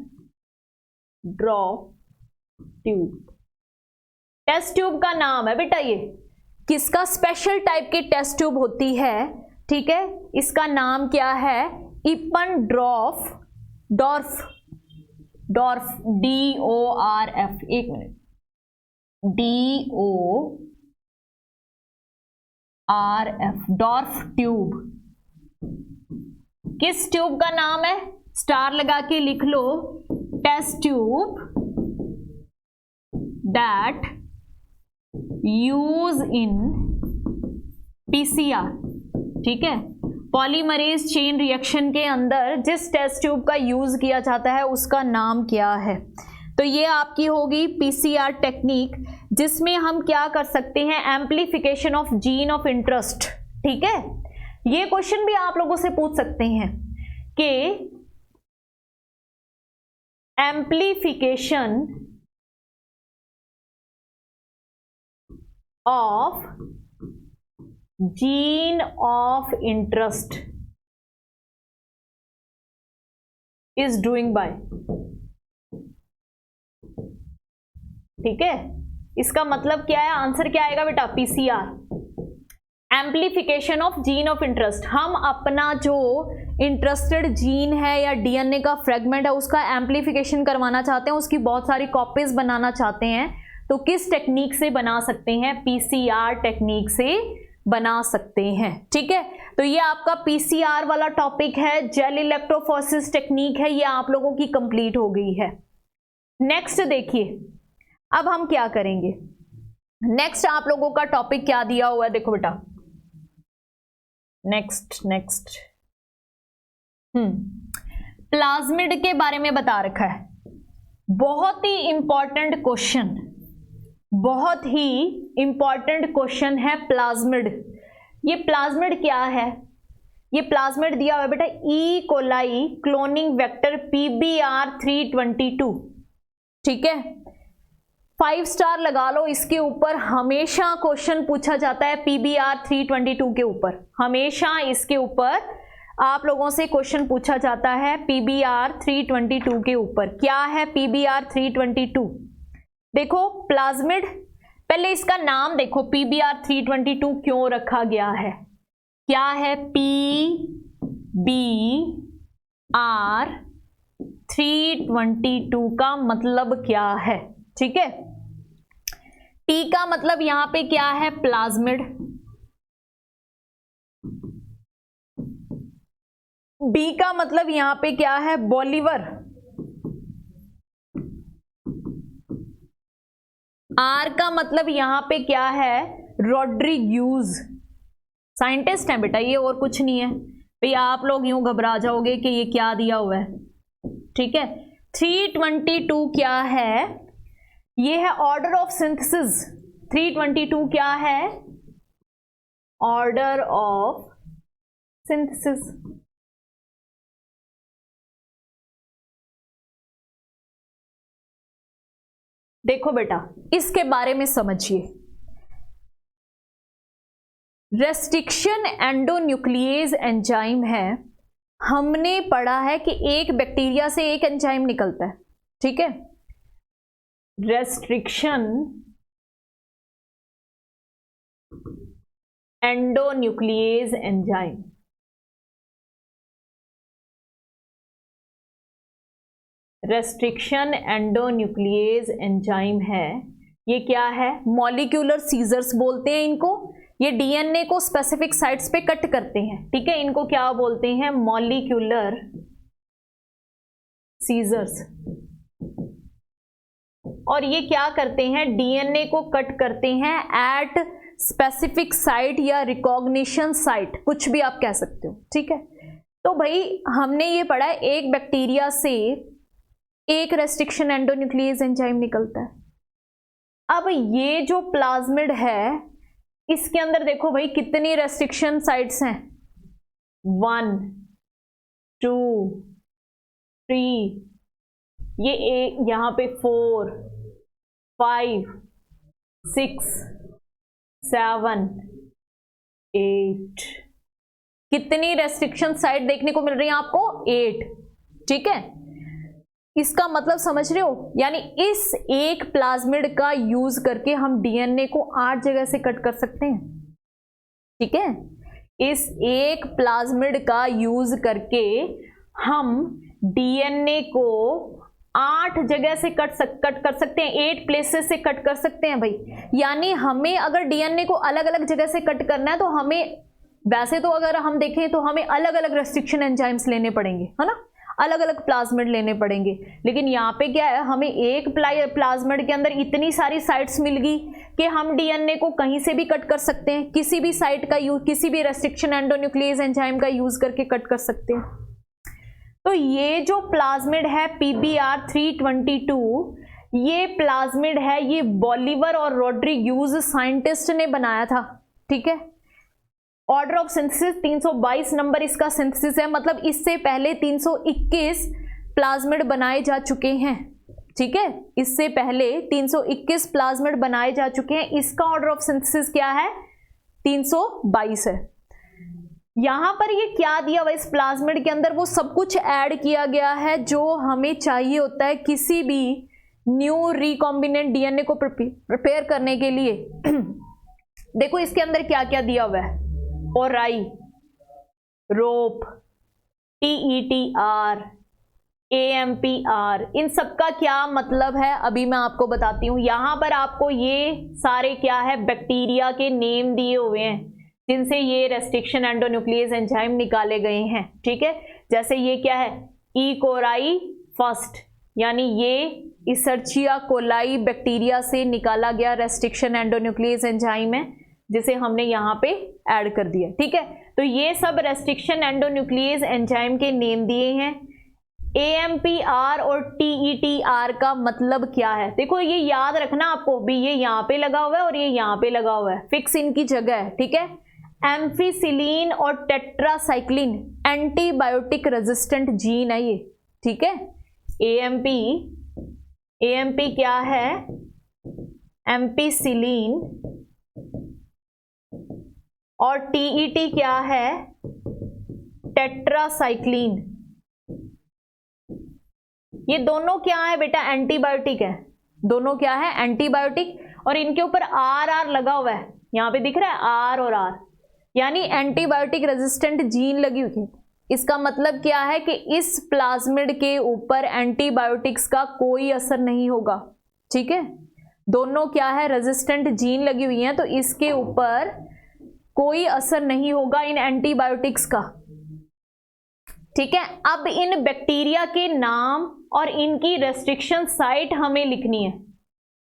ड्रॉप ट्यूब टेस्ट ट्यूब का नाम है बेटा। ये किसका स्पेशल टाइप की टेस्ट ट्यूब होती है, ठीक है। इसका नाम क्या है, इपन डॉर्फ, DORF, एक मिनट, DORF, डॉर्फ ट्यूब। किस ट्यूब का नाम है, स्टार लगा के लिख लो, test tube that use in PCR, ठीक है। पॉलीमरेज चेन रिएक्शन के अंदर जिस टेस्ट ट्यूब का यूज किया जाता है उसका नाम क्या है। तो ये आपकी होगी पीसीआर टेक्निक, जिसमें हम क्या कर सकते हैं, amplification of gene of interest, ठीक है। ये क्वेश्चन भी आप लोगों से पूछ सकते हैं कि amplification of gene of interest is doing by, ठीक है। इसका मतलब क्या है, आंसर क्या आएगा बेटा, PCR, amplification of gene of interest. हम अपना जो इंटरेस्टेड जीन है या डीएनए का फ्रेगमेंट है उसका एम्प्लीफिकेशन करवाना चाहते हैं, उसकी बहुत सारी कॉपीज बनाना चाहते हैं, तो किस टेक्निक से बना सकते हैं, पीसीआर टेक्निक से बना सकते हैं, ठीक है। तो ये आपका पीसीआर वाला टॉपिक है, जेल इलेक्ट्रोफोरेसिस टेक्निक है, ये आप लोगों की कंप्लीट हो गई है। नेक्स्ट देखिए, अब हम क्या करेंगे, नेक्स्ट आप लोगों का टॉपिक क्या दिया हुआ है, देखो बेटा, नेक्स्ट प्लाज्मिड के बारे में बता रखा है। बहुत ही इंपॉर्टेंट क्वेश्चन, बहुत ही इंपॉर्टेंट क्वेश्चन है प्लाज्मिड। ये प्लाज्मिड क्या है, ये प्लाज्मिड दिया हुआ है बेटा, E coli cloning vector PBR322, ठीक है। 5 स्टार लगा लो इसके ऊपर, हमेशा क्वेश्चन पूछा जाता है PBR322 के ऊपर, हमेशा इसके ऊपर आप लोगों से क्वेश्चन पूछा जाता है PBR322 के ऊपर। क्या है PBR322, देखो प्लाज्मिड, पहले इसका नाम देखो, PBR322 क्यों रखा गया है, क्या है, PBR322 का मतलब क्या है, ठीक है। T का मतलब यहां पे क्या है, प्लाज्मिड, B का मतलब यहां पे क्या है, बॉलीवर, R का मतलब यहां पे क्या है, रॉड्रिग्यूज, साइंटिस्ट है बेटा ये, और कुछ नहीं है भाई। आप लोग यूं घबरा जाओगे कि ये क्या दिया हुआ है, ठीक है। 322 क्या है, ये है ऑर्डर ऑफ सिंथेसिस। 322 क्या है, ऑर्डर ऑफ सिंथेसिस। देखो बेटा इसके बारे में समझिए, रेस्ट्रिक्शन एंडोन्यूक्लिएज एंजाइम है, हमने पढ़ा है कि एक बैक्टीरिया से एक एंजाइम निकलता है, ठीक है। Restriction endonuclease enzyme. Restriction endonuclease enzyme है, ये क्या है? मॉलिक्यूलर सीजर्स बोलते हैं इनको। ये डीएनए को स्पेसिफिक साइट्स पे कट करते हैं, ठीक है। इनको क्या बोलते हैं? Molecular scissors. और ये क्या करते हैं? डीएनए को कट करते हैं एट स्पेसिफिक साइट या रिकॉग्निशन साइट, कुछ भी आप कह सकते हो, ठीक है। तो भाई हमने ये पढ़ा है, एक बैक्टीरिया से एक रेस्ट्रिक्शन एंडोन्यूक्लिएज एंजाइम निकलता है। अब ये जो प्लाज्मिड है, इसके अंदर देखो भाई कितनी रेस्ट्रिक्शन साइट्स हैं, 1 2 3, ये एक यहां पे 4 5 6 7 8, कितनी रेस्ट्रिक्शन साइट देखने को मिल रही है आपको? 8, ठीक है। इसका मतलब समझ रहे हो? यानी इस एक प्लाज्मिड का यूज करके हम डीएनए को 8 जगह से कट कर सकते हैं, ठीक है। इस एक प्लाज्मिड का यूज करके हम डीएनए को 8 जगह से कट कर सकते हैं, 8 प्लेसेस से कट कर सकते हैं भाई। यानी हमें अगर डीएनए को अलग अलग जगह से कट करना है तो हमें, वैसे तो अगर हम देखें तो हमें अलग अलग रेस्ट्रिक्शन एंजाइम्स लेने पड़ेंगे, है ना, अलग अलग प्लाज्मिड लेने पड़ेंगे। लेकिन यहाँ पे क्या है, हमें एक प्लाज्मिड के अंदर इतनी सारी साइट्स मिल गई कि हम डीएनए को कहीं से भी कट कर सकते हैं, किसी भी साइट का यूज, किसी भी रेस्ट्रिक्शन एंडोन्यूक्लिएज एंजाइम का यूज करके कट कर सकते हैं। तो ये जो प्लाज्मिड है PBr322, ये प्लाज्मिड है, ये बॉलिवर और रोड्रिग्यूज साइंटिस्ट ने बनाया था, ठीक है। ऑर्डर ऑफ सिंथेसिस 322 नंबर इसका सिंथेसिस है, मतलब इससे पहले 321 प्लाज्मिड बनाए जा चुके हैं, ठीक है। इससे पहले 321 प्लाज्मिड बनाए जा चुके हैं। इसका ऑर्डर ऑफ सिंथेसिस क्या है? 322 है। यहां पर ये क्या दिया हुआ इस प्लाज्मिड के अंदर? वो सब कुछ ऐड किया गया है जो हमें चाहिए होता है किसी भी न्यू रिकॉम्बिनेंट डीएनए को प्रिपेयर करने के लिए। देखो इसके अंदर क्या क्या दिया हुआ है, ओराई, रोप, TETR, AMPR, इन सबका क्या मतलब है अभी मैं आपको बताती हूं। यहां पर आपको ये सारे क्या है, बैक्टीरिया के नेम दिए हुए हैं जिनसे ये रेस्ट्रिक्शन एंडोन्यूक्लिएज एंजाइम निकाले गए हैं, ठीक है। जैसे ये क्या है, ई कोलाई फर्स्ट, यानी ये इसर्चिया कोलाई बैक्टीरिया से निकाला गया रेस्ट्रिक्शन एंडोन्यूक्लिएज एंजाइम है, जिसे हमने यहाँ पे ऐड कर दिया, ठीक है। तो ये सब रेस्ट्रिक्शन एंडोन्यूक्लिएज एंजाइम के नेम दिए हैं। AMPR और TETR का मतलब क्या है? देखो ये याद रखना आपको भी, ये यहाँ पे लगा हुआ है और ये यहाँ पे लगा हुआ है, फिक्स इनकी जगह है, ठीक है। एम्फिसिलीन और टेट्रासाइक्लिन एंटीबायोटिक रेजिस्टेंट जीन है ये, ठीक है। AMP क्या है? एम्फिसिलीन, और TET क्या है? टेट्रासाइक्लिन। ये दोनों क्या है बेटा? एंटीबायोटिक है। दोनों क्या है? एंटीबायोटिक। और इनके ऊपर RR लगा हुआ है, यहां पे दिख रहा है R और R, यानी एंटीबायोटिक रेजिस्टेंट जीन लगी हुई है। इसका मतलब क्या है कि इस प्लाज्मिड के ऊपर एंटीबायोटिक्स का कोई असर नहीं होगा, ठीक है। दोनों क्या है? रेजिस्टेंट जीन लगी हुई हैं, तो इसके ऊपर कोई असर नहीं होगा इन एंटीबायोटिक्स का, ठीक है। अब इन बैक्टीरिया के नाम और इनकी रेस्ट्रिक्शन साइट हमें लिखनी है।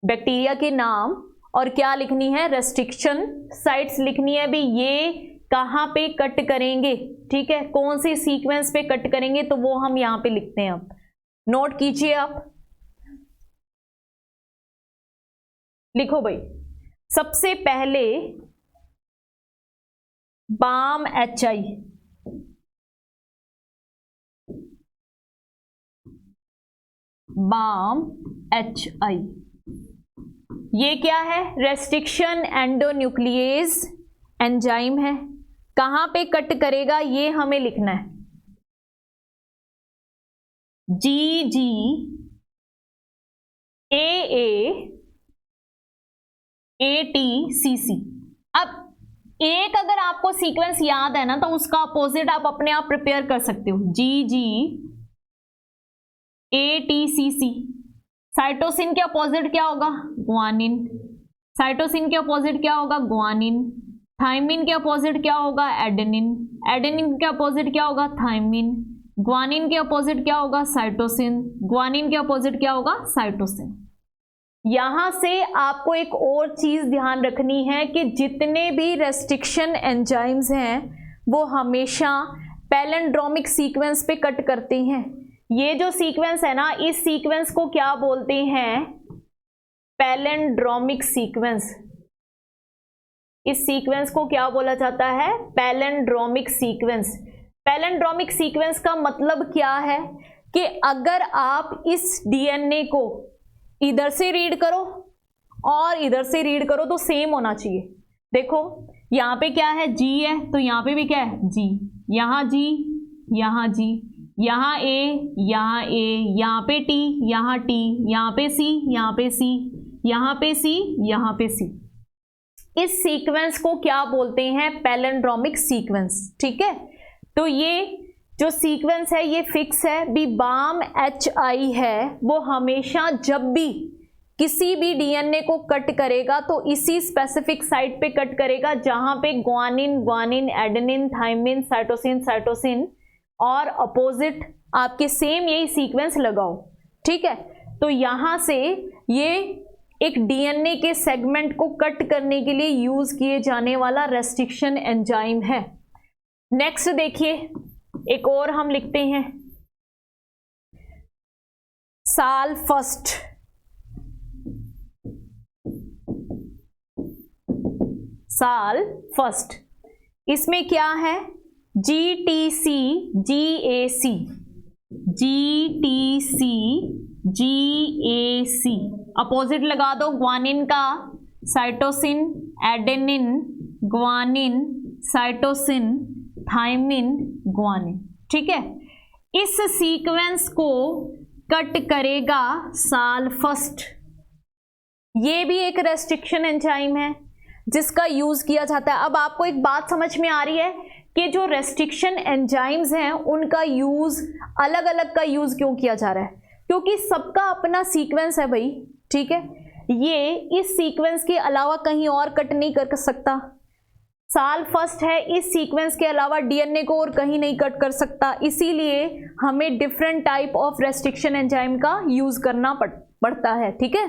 बैक्टीरिया के नाम और क्या लिखनी है? रेस्ट्रिक्शन साइट्स लिखनी है भी। ये कहां पे कट करेंगे, ठीक है, कौन सी सीक्वेंस पे कट करेंगे, तो वो हम यहां पे लिखते हैं। अब नोट कीजिए, आप लिखो भाई। सबसे पहले बाम HI, बाम HI, ये क्या है? रेस्ट्रिक्शन एंडोन्यूक्लिएज एंजाइम है। कहां पे कट करेगा ये हमें लिखना है। GG AAATCC। अब एक अगर आपको सीक्वेंस याद है ना तो उसका अपोजिट आप अपने आप प्रिपेयर कर सकते हो, GGATCC। साइटोसिन के अपोजिट क्या होगा? ग्वानिन। साइटोसिन के अपोजिट क्या होगा? ग्वानिन। थायमिन के अपोजिट क्या होगा? एडेनिन। एडेनिन के अपोजिट क्या होगा? थायमिन। ग्वानिन के अपोजिट क्या होगा? साइटोसिन। ग्वानिन के अपोजिट क्या होगा? साइटोसिन। यहां से आपको एक और चीज ध्यान रखनी है कि जितने भी रेस्ट्रिक्शन एंजाइम्स हैं वो हमेशा पैलिंड्रोमिक सीक्वेंस पे कट करते हैं। ये जो सीक्वेंस है ना, इस सीक्वेंस को क्या बोलते हैं? Palindromic sequence. इस सीक्वेंस को क्या बोला जाता है? Palindromic sequence. पैलिंड्रोमिक सीक्वेंस का मतलब क्या है कि अगर आप इस डीएनए को इधर से रीड करो और इधर से रीड करो तो सेम होना चाहिए। देखो यहां पे क्या है? जी है, तो यहां पे भी क्या है? जी। यहां जी, यहां जी, यहां ए, यहां ए, यहां पे टी, यहां टी, यहां पे सी, यहां पे सी, यहां पे सी, यहां पे सी। इस सीक्वेंस को क्या बोलते हैं? Palindromic sequence. ठीक है, तो ये जो सीक्वेंस है ये फिक्स है। BAM HI है वो हमेशा जब भी किसी भी डीएनए को कट करेगा तो इसी स्पेसिफिक साइट पे कट करेगा जहां पे guanine, guanine, adenine, thymine, cytosine, cytosine और अपोजिट आपके सेम यही सीक्वेंस लगाओ। ठीक है, तो यहां से ये एक डीएनए के सेगमेंट को कट करने के लिए यूज किए जाने वाला रेस्ट्रिक्शन एंजाइम है। नेक्स्ट देखिए, एक और हम लिखते हैं साल फर्स्ट। साल फर्स्ट इसमें क्या है? GTC GAC, GTC GAC opposite लगा दो। ग्वानिन का cytosine, adenine, guanine, cytosine, thymine, guanine. ठीक है, इस सीक्वेंस को कट करेगा साल फर्स्ट। ये भी एक रेस्ट्रिक्शन एंजाइम है जिसका यूज किया जाता है। अब आपको एक बात समझ में आ रही है कि जो रेस्ट्रिक्शन एंजाइम्स हैं उनका यूज अलग अलग का यूज क्यों किया जा रहा है? क्योंकि सबका अपना सीक्वेंस है भाई। ठीक है, ये इस सीक्वेंस के अलावा कहीं और कट नहीं कर सकता। साल फर्स्ट है, इस सीक्वेंस के अलावा डीएनए को और कहीं नहीं कट कर सकता, इसीलिए हमें different type of restriction enzyme का यूज करना पड़ता है। ठीक है,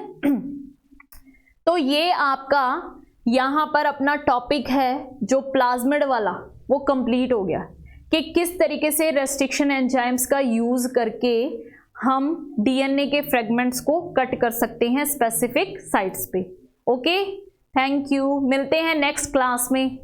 तो ये आपका यहां पर अपना टॉपिक है जो प्लाज्मिड वाला वो कंप्लीट हो गया कि किस तरीके से रेस्ट्रिक्शन एंजाइम्स का यूज करके हम डीएनए के फ्रेगमेंट्स को कट कर सकते हैं स्पेसिफिक साइट्स पे। ओके, थैंक यू, मिलते हैं नेक्स्ट क्लास में।